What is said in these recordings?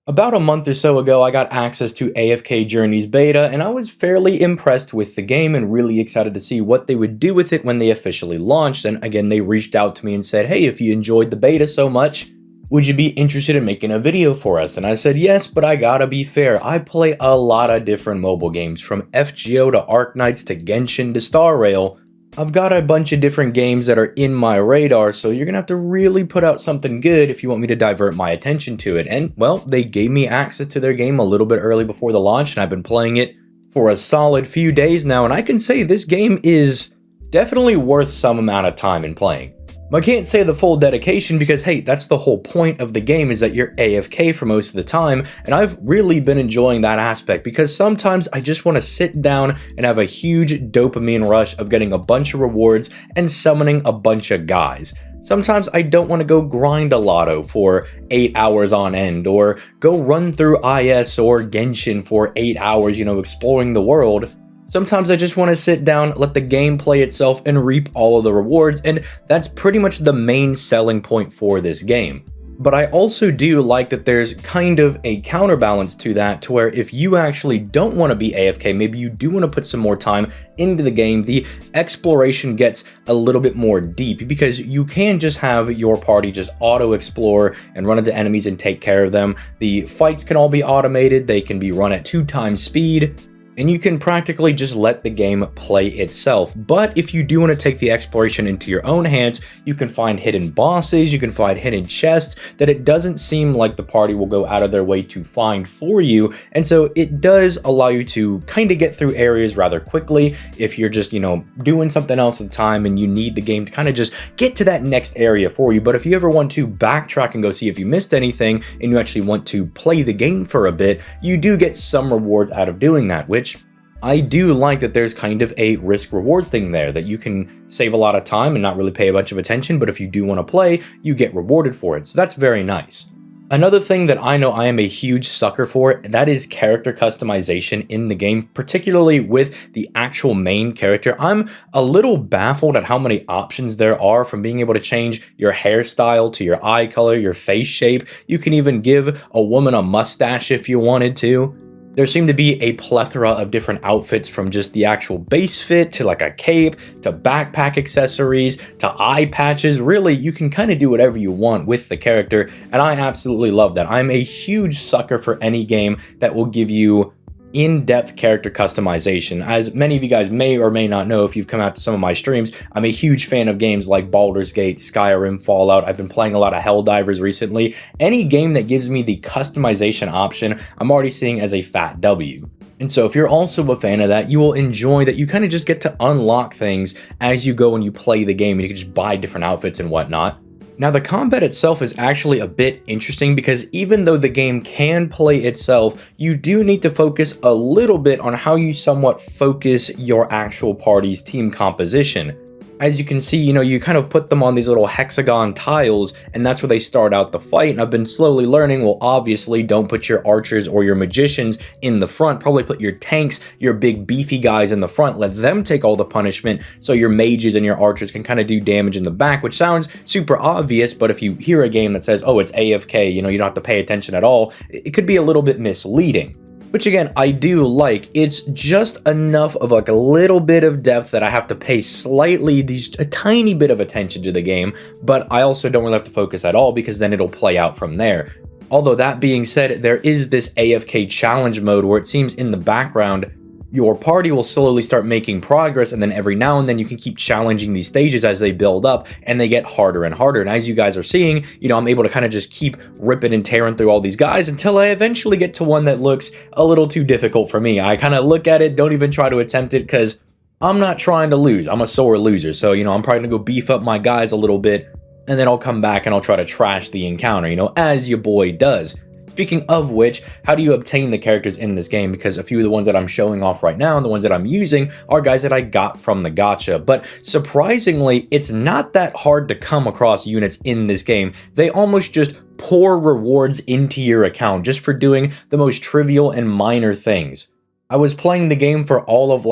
About a month or so ago, I got access to AFK Journey's beta, and I was fairly impressed with the game and really excited to see what they would do with it when they officially launched. And again, they reached out to me and said, hey, if you enjoyed the beta so much, would you be interested in making a video for us? And I said, yes, but I gotta be fair. I play a lot of different mobile games, from FGO to Arknights to Genshin to Star Rail. I've got a bunch of different games that are in my radar, so you're gonna have to really put out something good if you want me to divert my attention to it. And, well, they gave me access to their game a little bit early before the launch, and I've been playing it for a solid few days now, and I can say this game is definitely worth some amount of time in playing. I can't say the full dedication because, hey, that's the whole point of the game, is that you're AFK for most of the time, and I've really been enjoying that aspect because sometimes I just want to sit down and have a huge dopamine rush of getting a bunch of rewards and summoning a bunch of guys. Sometimes I don't want to go grind a lotto for 8 hours on end, or go run through IS or Genshin for 8 hours, exploring the world. Sometimes I just want to sit down, let the game play itself, and reap all of the rewards, and that's pretty much the main selling point for this game. But I also do like that there's kind of a counterbalance to that, to where if you actually don't want to be AFK, maybe you do want to put some more time into the game, the exploration gets a little bit more deep, because you can just have your party just auto-explore and run into enemies and take care of them. The fights can all be automated, they can be run at 2x speed, and you can practically just let the game play itself. But if you do want to take the exploration into your own hands, you can find hidden bosses, you can find hidden chests that it doesn't seem like the party will go out of their way to find for you, and so it does allow you to kind of get through areas rather quickly if you're just, doing something else at the time and you need the game to kind of just get to that next area for you. But if you ever want to backtrack and go see if you missed anything, and you actually want to play the game for a bit, you do get some rewards out of doing that, which I do like that there's kind of a risk-reward thing there, that you can save a lot of time and not really pay a bunch of attention, but if you do want to play, you get rewarded for it, so that's very nice. Another thing that I know I am a huge sucker for, that is character customization in the game, particularly with the actual main character. I'm a little baffled at how many options there are, from being able to change your hairstyle to your eye color, your face shape. You can even give a woman a mustache if you wanted to. There seem to be a plethora of different outfits, from just the actual base fit to like a cape to backpack accessories to eye patches. Really, you can kind of do whatever you want with the character, and I absolutely love that. I'm a huge sucker for any game that will give you in-depth character customization. As many of you guys may or may not know if you've come out to some of my streams, I'm a huge fan of games like Baldur's Gate, Skyrim, Fallout. I've been playing a lot of Helldivers recently. Any game that gives me the customization option, I'm already seeing as a fat W. And so if you're also a fan of that, you will enjoy that you kind of just get to unlock things as you go and you play the game, and you can just buy different outfits and whatnot. Now, the combat itself is actually a bit interesting, because even though the game can play itself, you do need to focus a little bit on how you somewhat focus your actual party's team composition. As you can see, you kind of put them on these little hexagon tiles, and that's where they start out the fight. And I've been slowly learning, well, obviously, don't put your archers or your magicians in the front. Probably put your tanks, your big beefy guys in the front. Let them take all the punishment, so your mages and your archers can kind of do damage in the back, which sounds super obvious, but if you hear a game that says, oh, it's AFK, you don't have to pay attention at all, it could be a little bit misleading. Which, again, I do like. It's just enough of like a little bit of depth that I have to pay a tiny bit of attention to the game, but I also don't really have to focus at all, because then it'll play out from there. Although that being said, there is this AFK challenge mode where it seems in the background your party will slowly start making progress, and then every now and then you can keep challenging these stages as they build up, and they get harder and harder. And as you guys are seeing, I'm able to kind of just keep ripping and tearing through all these guys until I eventually get to one that looks a little too difficult for me. I kind of look at it, don't even try to attempt it, because I'm not trying to lose. I'm a sore loser, so I'm probably gonna go beef up my guys a little bit, and then I'll come back and I'll try to trash the encounter, as your boy does. Speaking of which, how do you obtain the characters in this game? Because a few of the ones that I'm showing off right now and the ones that I'm using are guys that I got from the gacha. But surprisingly, it's not that hard to come across units in this game. They almost just pour rewards into your account just for doing the most trivial and minor things. I was playing the game for all of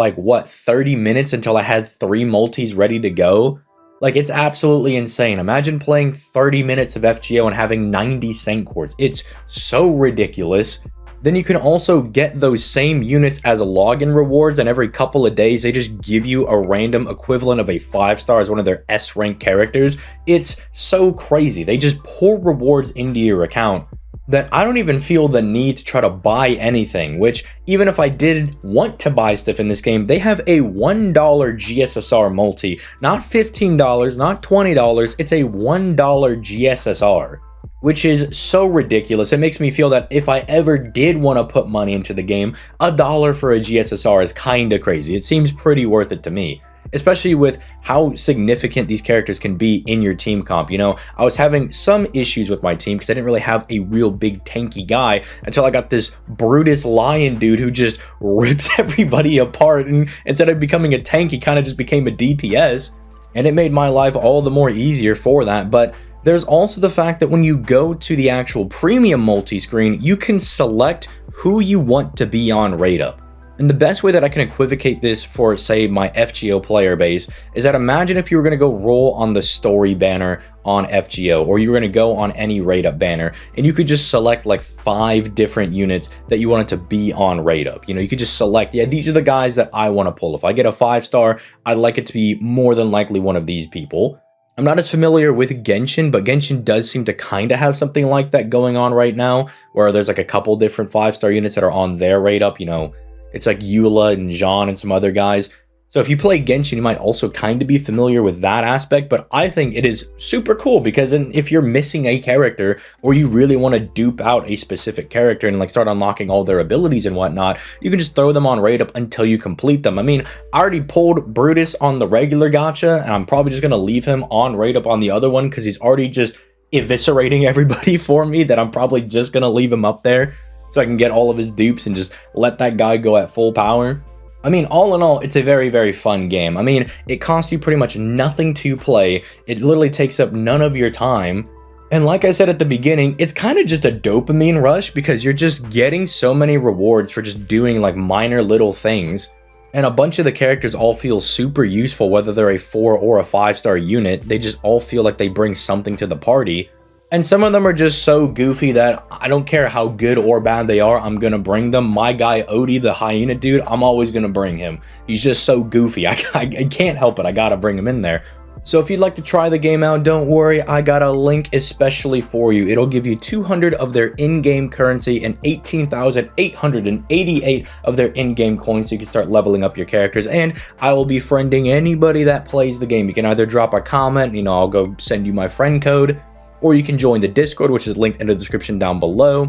30 minutes until I had 3 multis ready to go. Like, it's absolutely insane. Imagine playing 30 minutes of FGO and having 90 cent quartz. It's so ridiculous. Then you can also get those same units as login rewards, and every couple of days they just give you a random equivalent of a 5-star as one of their S rank characters. It's so crazy. They just pour rewards into your account that I don't even feel the need to try to buy anything, which even if I did want to buy stuff in this game, they have a $1 GSSR multi, not $15, not $20, it's a $1 GSSR, which is so ridiculous. It makes me feel that if I ever did want to put money into the game, $1 for a GSSR is kinda crazy. It seems pretty worth it to me, especially with how significant these characters can be in your team comp. You know, I was having some issues with my team because I didn't really have a real big tanky guy until I got this Brutus Lion dude who just rips everybody apart, and instead of becoming a tank, he kind of just became a DPS, and it made my life all the more easier for that. But there's also the fact that when you go to the actual premium multi-screen, you can select who you want to be on rate up. And the best way that I can equivocate this for, say, my FGO player base is that imagine if you were going to go roll on the story banner on FGO, or you were going to go on any rate up banner, and you could just select like 5 different units that you wanted to be on rate up. You know, you could just select, yeah, these are the guys that I want to pull. If I get a 5-star, I'd like it to be more than likely one of these people. I'm not as familiar with Genshin, but Genshin does seem to kind of have something like that going on right now, where there's like a couple different 5-star units that are on their rate up. You know, it's like Eula and Jean and some other guys. So if you play Genshin, you might also kind of be familiar with that aspect, but I think it is super cool because if you're missing a character, or you really want to dupe out a specific character and like start unlocking all their abilities and whatnot, you can just throw them on rate up until you complete them. I mean, I already pulled Brutus on the regular gacha, and I'm probably just going to leave him on rate up on the other one because he's already just eviscerating everybody for me, that I'm probably just going to leave him up there so I can get all of his dupes and just let that guy go at full power. I mean, all in all, it's a very, very fun game. I mean, it costs you pretty much nothing to play. It literally takes up none of your time. And like I said at the beginning, it's kind of just a dopamine rush because you're just getting so many rewards for just doing like minor little things. And a bunch of the characters all feel super useful, whether they're a 4 or a 5-star unit. They just all feel like they bring something to the party. And some of them are just so goofy that I don't care how good or bad they are, I'm gonna bring them. My guy Odie, the hyena dude, I'm always gonna bring him. He's just so goofy. I can't help it. I gotta bring him in there. So if you'd like to try the game out, don't worry, I got a link especially for you. It'll give you 200 of their in-game currency and 18,888 of their in-game coins, so you can start leveling up your characters. And I will be friending anybody that plays the game. You can either drop a comment, you know, I'll go send you my friend code, or you can join the Discord, which is linked in the description down below.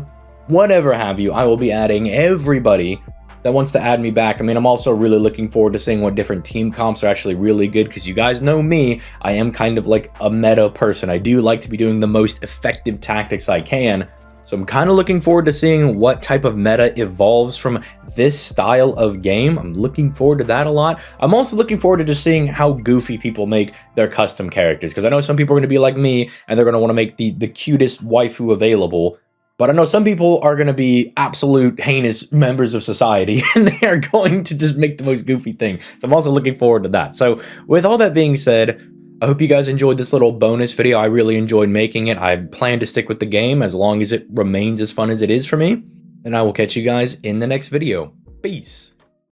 Whatever have you, I will be adding everybody that wants to add me back. I mean, I'm also really looking forward to seeing what different team comps are actually really good, because you guys know me, I am kind of like a meta person. I do like to be doing the most effective tactics I can. So I'm kind of looking forward to seeing what type of meta evolves from this style of game. I'm looking forward to that a lot. I'm also looking forward to just seeing how goofy people make their custom characters, because I know some people are going to be like me and they're going to want to make the cutest waifu available. But I know some people are going to be absolute heinous members of society and they are going to just make the most goofy thing. So I'm also looking forward to that. So with all that being said, I hope you guys enjoyed this little bonus video. I really enjoyed making it. I plan to stick with the game as long as it remains as fun as it is for me. And I will catch you guys in the next video. Peace.